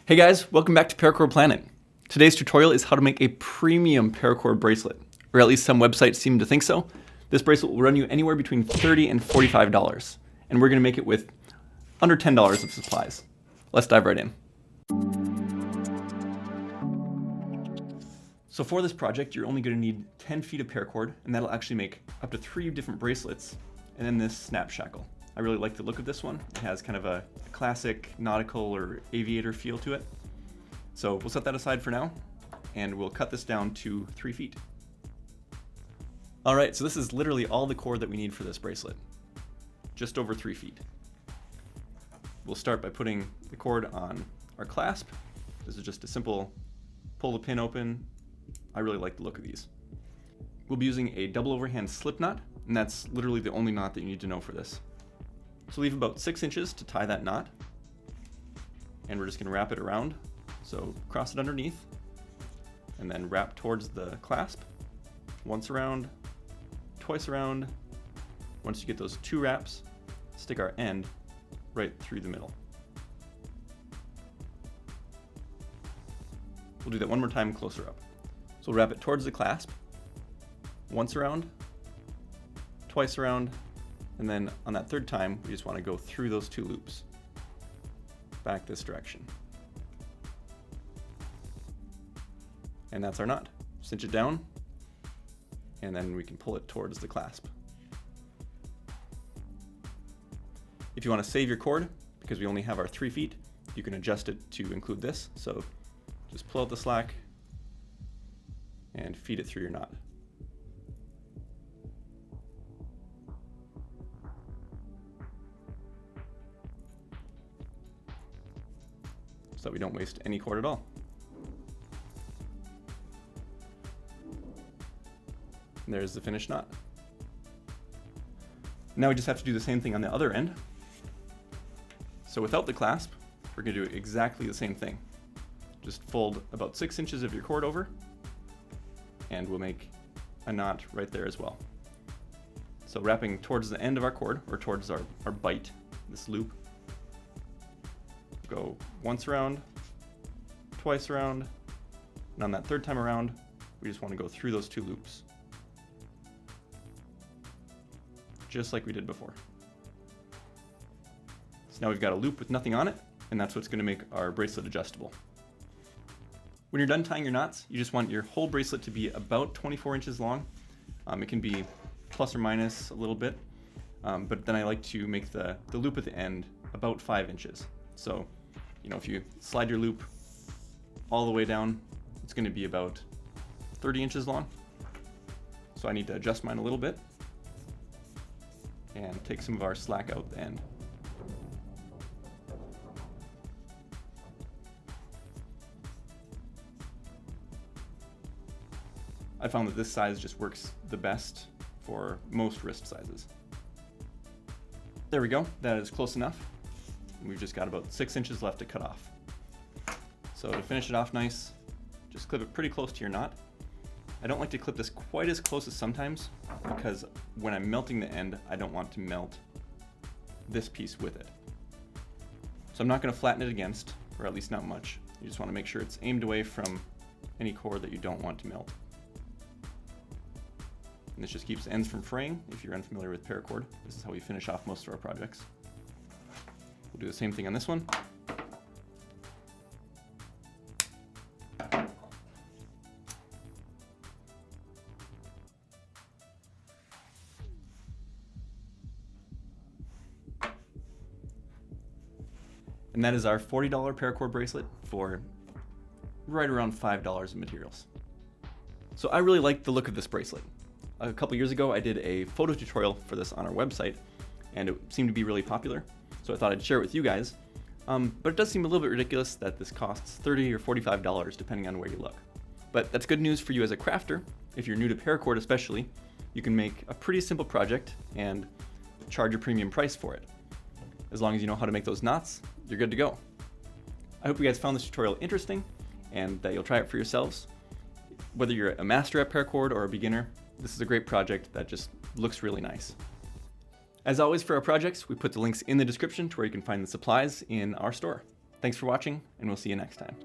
Hey guys, welcome back to Paracord Planet. Today's tutorial is how to make a premium paracord bracelet, or at least some websites seem to think so. This bracelet will run you anywhere between $30 and $45, and we're going to make it with under $10 of supplies. Let's dive right in. So for this project, you're only going to need 10 feet of paracord, and that'll actually make up to 3 different bracelets, and then this snap shackle. I really like the look of this one. It has kind of a classic nautical or aviator feel to it. So we'll set that aside for now, and we'll cut this down to 3 feet. All right, so this is literally all the cord that we need for this bracelet. Just over 3 feet. We'll start by putting the cord on our clasp. This is just a simple pull the pin open. I really like the look of these. We'll be using a double overhand slip knot, and that's literally the only knot that you need to know for this. So leave about 6 inches to tie that knot, and we're just going to wrap it around. So cross it underneath, and then wrap towards the clasp. Once around, twice around. Once you get those 2 wraps, stick our end right through the middle. We'll do that one more time closer up. So we'll wrap it towards the clasp, once around, twice around, and then on that 3rd time, we just want to go through those 2 loops, back this direction. And that's our knot. Cinch it down, and then we can pull it towards the clasp. If you want to save your cord, because we only have our 3 feet, you can adjust it to include this. So just pull out the slack and feed it through your knot. So that we don't waste any cord at all. And there's the finished knot. Now we just have to do the same thing on the other end. So without the clasp, we're going to do exactly the same thing. Just fold about 6 inches of your cord over, and we'll make a knot right there as well. So wrapping towards the end of our cord, or towards our bite, this loop, go once around, twice around, and on that 3rd time around, we just want to go through those 2 loops. Just like we did before. So now we've got a loop with nothing on it, and that's what's going to make our bracelet adjustable. When you're done tying your knots, you just want your whole bracelet to be about 24 inches long. It can be plus or minus a little bit, but then I like to make the loop at the end about 5 inches. So, if you slide your loop all the way down, it's going to be about 30 inches long. So I need to adjust mine a little bit and take some of our slack out the end. I found that this size just works the best for most wrist sizes. There we go, that is close enough. We've just got about 6 inches left to cut off. So to finish it off nice, just clip it pretty close to your knot. I don't like to clip this quite as close as sometimes, because when I'm melting the end, I don't want to melt this piece with it. So I'm not going to flatten it against, or at least not much. You just want to make sure it's aimed away from any cord that you don't want to melt. And this just keeps the ends from fraying. If you're unfamiliar with paracord, this is how we finish off most of our projects. We'll do the same thing on this one. And that is our $40 paracord bracelet for right around $5 in materials. So I really like the look of this bracelet. A couple years ago, I did a photo tutorial for this on our website, and it seemed to be really popular. So I thought I'd share it with you guys. But it does seem a little bit ridiculous that this costs $30 or $45 depending on where you look. But that's good news for you as a crafter. If you're new to paracord especially, you can make a pretty simple project and charge a premium price for it. As long as you know how to make those knots, you're good to go. I hope you guys found this tutorial interesting and that you'll try it for yourselves. Whether you're a master at paracord or a beginner, this is a great project that just looks really nice. As always for our projects, we put the links in the description to where you can find the supplies in our store. Thanks. Thanks for watching, and we'll see you next time.